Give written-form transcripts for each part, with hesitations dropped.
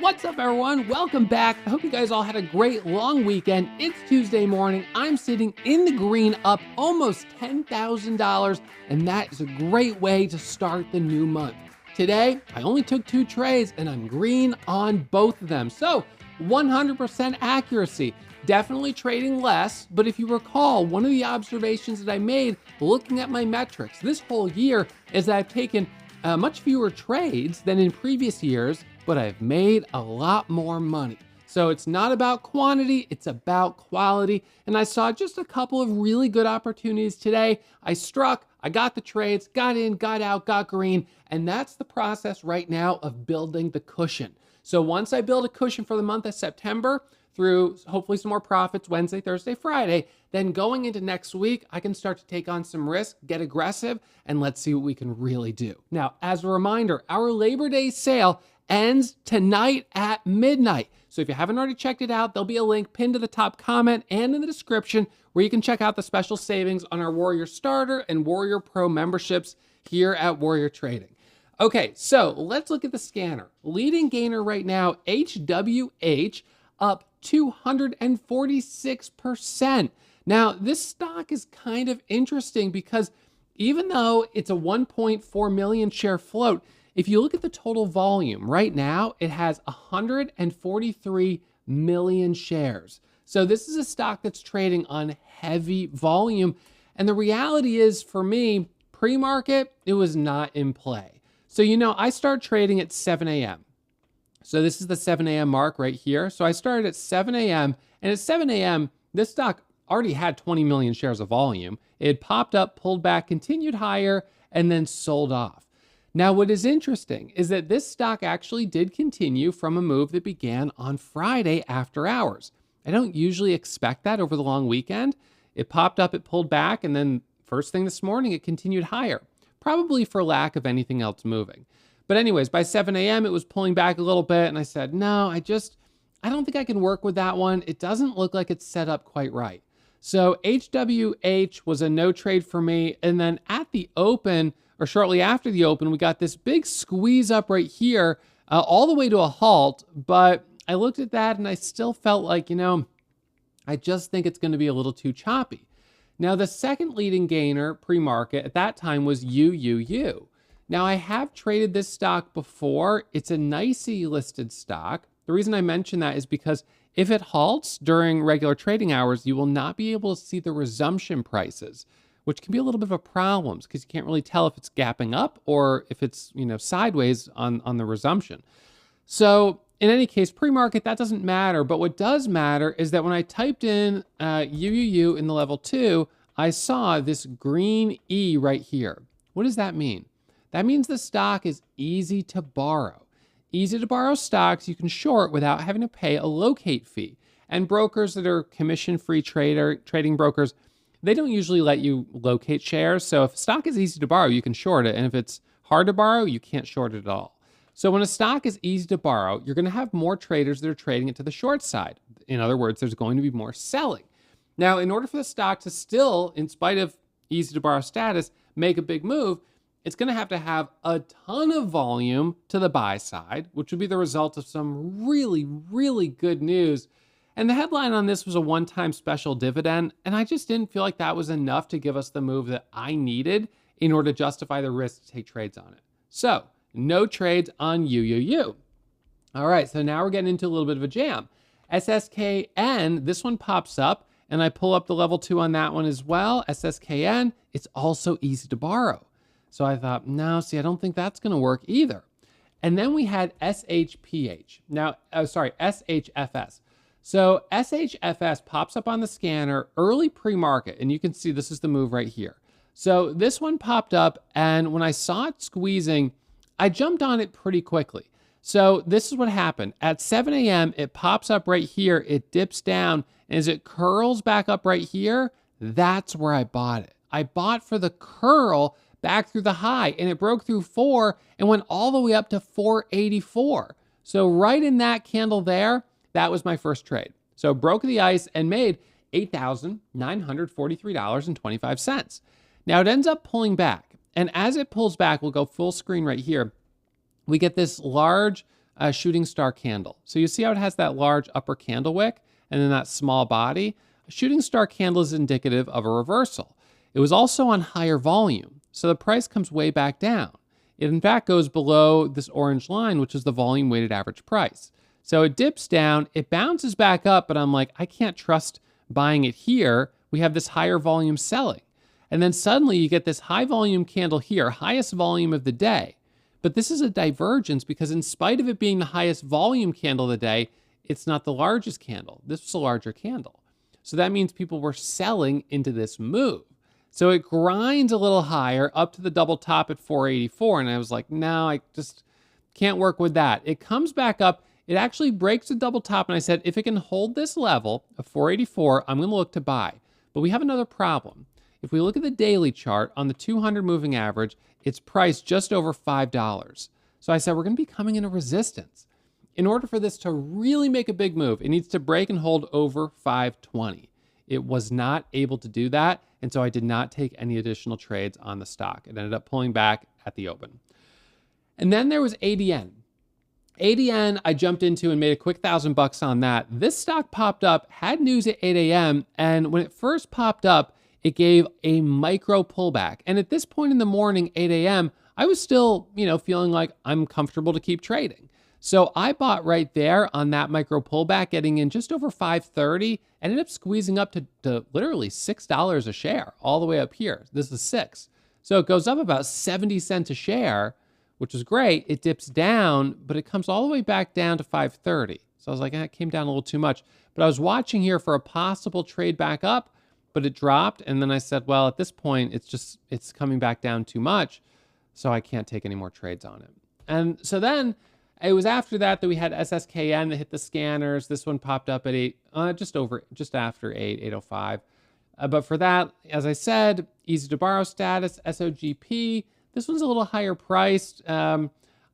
What's up, everyone? Welcome back. I hope you guys all had a great long weekend. It's Tuesday morning. I'm sitting in the green up almost $10,000, and that is a great way to start the new month. Today, I only took 2 trades, and I'm green on both of them. So 100% accuracy. Definitely trading less, but if you recall, one of the observations that I made looking at my metrics this whole year is that I've taken much fewer trades than in previous years, but I've made a lot more money. So it's not about quantity, it's about quality. And I saw just a couple of really good opportunities today. I struck, I got the trades, got in, got out, got green. And that's the process right now of building the cushion. So once I build a cushion for the month of September, through hopefully some more profits Wednesday, Thursday, Friday, then going into next week, I can start to take on some risk, get aggressive, and let's see what we can really do. Now, as a reminder, our Labor Day sale ends tonight at midnight. So if you haven't already checked it out, there'll be a link pinned to the top comment and in the description where you can check out the special savings on our Warrior Starter and Warrior Pro memberships here at Warrior Trading. Okay, so let's look at the scanner. Leading gainer right now, HWH, up 246%. Now, this stock is kind of interesting because even though it's a 1.4 million share float, if you look at the total volume right now, it has 143 million shares. So this is a stock that's trading on heavy volume. And the reality is, for me, pre-market, it was not in play. So, I start trading at 7 a.m. So this is the 7 a.m. mark right here. So I started at 7 a.m. and at 7 a.m., this stock already had 20 million shares of volume. It had popped up, pulled back, continued higher, and then sold off. Now, what is interesting is that this stock actually did continue from a move that began on Friday after hours. I don't usually expect that over the long weekend. It popped up, it pulled back, and then first thing this morning, it continued higher, probably for lack of anything else moving. But anyways, by 7 a.m., it was pulling back a little bit, and I said, no, I don't think I can work with that one. It doesn't look like it's set up quite right. So HWH was a no trade for me, and then at the open, or shortly after the open, we got this big squeeze up right here, all the way to a halt, but I looked at that and I still felt like, I just think it's going to be a little too choppy. Now, the second leading gainer pre-market at that time was UUU. Now, I have traded this stock before. It's a NYSE listed stock. The reason I mention that is because if it halts during regular trading hours, you will not be able to see the resumption prices, which can be a little bit of a problem because you can't really tell if it's gapping up or if it's, sideways on the resumption. So in any case, pre-market, that doesn't matter. But what does matter is that when I typed in UUU in the level 2, I saw this green E right here. What does that mean? That means the stock is easy to borrow. Easy to borrow stocks you can short without having to pay a locate fee. And brokers that are commission-free trading brokers, they don't usually let you locate shares. So if a stock is easy to borrow, you can short it. And if it's hard to borrow, you can't short it at all. So when a stock is easy to borrow, you're going to have more traders that are trading it to the short side. In other words, there's going to be more selling. Now, in order for the stock to still, in spite of easy to borrow status, make a big move, it's going to have a ton of volume to the buy side, which would be the result of some really, really good news. And the headline on this was a one-time special dividend, and I just didn't feel like that was enough to give us the move that I needed in order to justify the risk to take trades on it. So, no trades on UUU. All right, so now we're getting into a little bit of a jam. SSKN, this one pops up, and I pull up the level 2 on that one as well. SSKN, it's also easy to borrow. So I thought, no, I don't think that's going to work either. And then we had SHFS. So SHFS pops up on the scanner early pre-market, and you can see this is the move right here. So this one popped up, and when I saw it squeezing, I jumped on it pretty quickly. So this is what happened. At 7 a.m., it pops up right here, it dips down, and as it curls back up right here, that's where I bought it. I bought for the curl back through the high, and it broke through 4 and went all the way up to 484. So right in that candle there, that was my first trade. So broke the ice and made $8,943.25. Now it ends up pulling back. And as it pulls back, we'll go full screen right here. We get this large shooting star candle. So you see how it has that large upper candle wick and then that small body? A shooting star candle is indicative of a reversal. It was also on higher volume, so the price comes way back down. It in fact goes below this orange line, which is the volume weighted average price. So it dips down, it bounces back up, but I'm like, I can't trust buying it here. We have this higher volume selling. And then suddenly you get this high volume candle here, highest volume of the day. But this is a divergence because in spite of it being the highest volume candle of the day, it's not the largest candle. This was a larger candle. So that means people were selling into this move. So it grinds a little higher up to the double top at 484. And I was like, no, I just can't work with that. It comes back up. It actually breaks the double top. And I said, if it can hold this level of 484, I'm going to look to buy. But we have another problem. If we look at the daily chart on the 200 moving average, it's priced just over $5. So I said, we're going to be coming into resistance. In order for this to really make a big move, it needs to break and hold over 520. It was not able to do that, and so I did not take any additional trades on the stock. It ended up pulling back at the open. And then there was ADN. ADN, I jumped into and made a quick $1,000 on that. This stock popped up, had news at 8 a.m., and when it first popped up, it gave a micro pullback. And at this point in the morning, 8 a.m., I was still, feeling like I'm comfortable to keep trading. So I bought right there on that micro pullback, getting in just over 530, ended up squeezing up to literally $6 a share, all the way up here. This is 6. So it goes up about 70 cents a share, which is great. It dips down, but it comes all the way back down to 530. So I was like, it came down a little too much. But I was watching here for a possible trade back up, but it dropped. And then I said, well, at this point, it's coming back down too much. So I can't take any more trades on it. And so then it was after that we had SSKN that hit the scanners. This one popped up at 8, just after 8:05. But for that, as I said, easy to borrow status, SOGP. This one's a little higher priced. I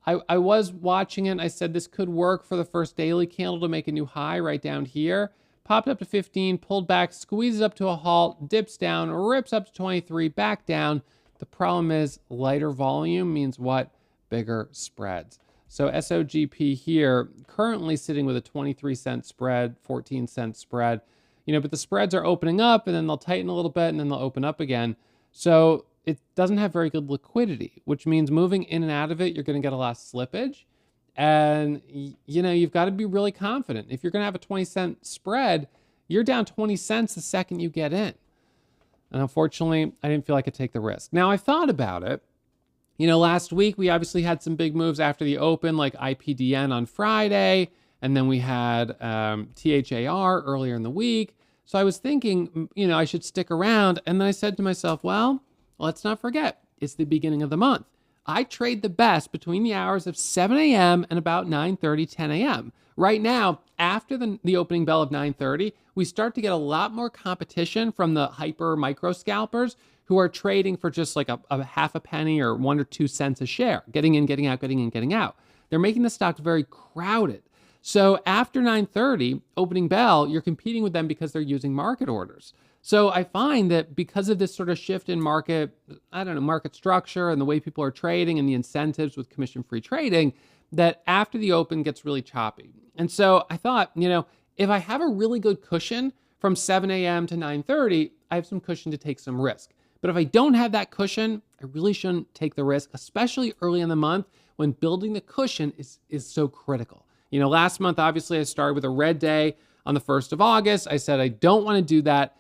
was watching it. I said this could work for the first daily candle to make a new high right down here. Popped up to 15, pulled back, squeezes up to a halt, dips down, rips up to 23, back down. The problem is lighter volume means what? Bigger spreads. So SOGP here, currently sitting with a 23-cent spread, 14-cent spread. But the spreads are opening up, and then they'll tighten a little bit, and then they'll open up again. So it doesn't have very good liquidity, which means moving in and out of it, you're going to get a lot of slippage. And, you've got to be really confident. If you're going to have a 20-cent spread, you're down 20 cents the second you get in. And unfortunately, I didn't feel I could take the risk. Now, I thought about it. Last week, we obviously had some big moves after the open, like IPDN on Friday, and then we had THAR earlier in the week. So I was thinking, I should stick around. And then I said to myself, well, let's not forget, it's the beginning of the month. I trade the best between the hours of 7 a.m. and about 9:30, 10 a.m. Right now, after the opening bell of 9:30, we start to get a lot more competition from the hyper micro scalpers who are trading for just like a half a penny or 1 or 2 cents a share, getting in, getting out, getting in, getting out. They're making the stocks very crowded. So after 9:30, opening bell, you're competing with them because they're using market orders. So I find that because of this sort of shift in market structure and the way people are trading and the incentives with commission-free trading, that after the open gets really choppy. And so I thought, if I have a really good cushion from 7 a.m. to 9:30, I have some cushion to take some risk. But if I don't have that cushion, I really shouldn't take the risk, especially early in the month when building the cushion is so critical. Last month, obviously, I started with a red day on the 1st of August. I said I don't want to do that,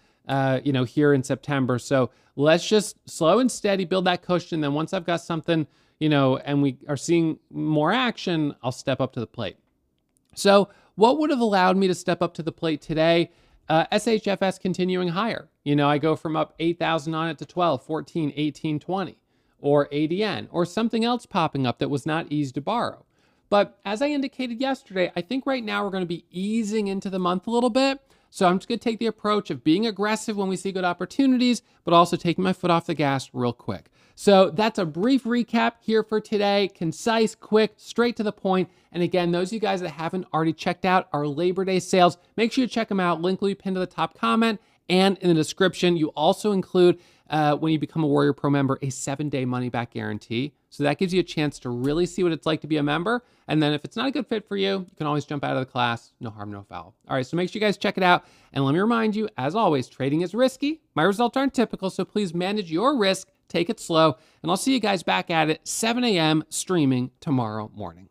here in September. So let's just slow and steady build that cushion. Then once I've got something, and we are seeing more action, I'll step up to the plate. So what would have allowed me to step up to the plate today? SHFS continuing higher. I go from up 8,000 on it to 12, 14, 18, 20, or ADN, or something else popping up that was not easy to borrow. But as I indicated yesterday, I think right now we're going to be easing into the month a little bit. So I'm just going to take the approach of being aggressive when we see good opportunities, but also taking my foot off the gas real quick. So that's a brief recap here for today. Concise, quick, straight to the point. And again, those of you guys that haven't already checked out our Labor Day sales, make sure you check them out. Link will be pinned to the top comment and in the description. You also include when you become a Warrior Pro member, a 7-day money-back guarantee. So that gives you a chance to really see what it's like to be a member. And then if it's not a good fit for you, you can always jump out of the class. No harm, no foul. All right, so make sure you guys check it out. And let me remind you, as always, trading is risky. My results aren't typical, so please manage your risk. Take it slow. And I'll see you guys back at it 7 a.m. streaming tomorrow morning.